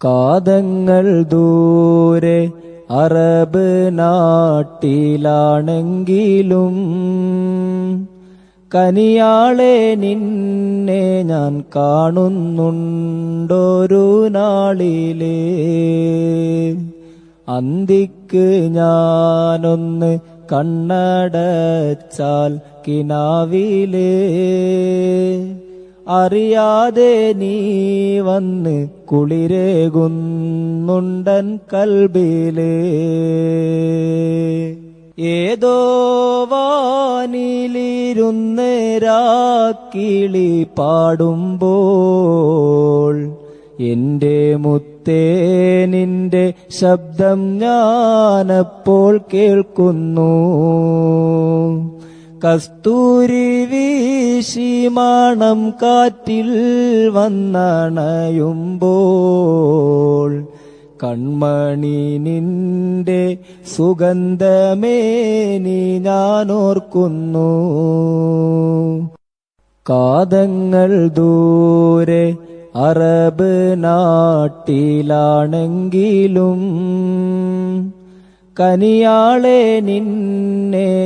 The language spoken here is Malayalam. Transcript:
കാതങ്ങൾ ദൂരെ അറബ് നാട്ടിലാണെങ്കിലും കനിയാളെ നിന്നെ ഞാൻ കാണുന്നുണ്ടൊരു നാളിലേ. അന്തിക്ക് ഞാനൊന്ന് കണ്ണടച്ചാൽ കിനാവിലേ അറിയാതെ നീ വന്ന് കുളിരേകുന്നുണ്ടൻ കൽബിലേ. ഏതോ വാനിലിരുന്ന് രാക്കിളി പാടുമ്പോൾ എന്റെ മുത്തേ നിന്റെ ശബ്ദം ഞാനപ്പോൾ കേൾക്കുന്നു. കസ്തൂരി വീശി മണം കാറ്റിൽ വന്നണയുമ്പോൾ കൺമണി നിന്റെ സുഗന്ധമേനി ഞാനോർക്കുന്നു. കാതങ്ങൾ ദൂരെ അറബ് നാട്ടിലാണെങ്കിലും കനിയാളെ നിന്നെ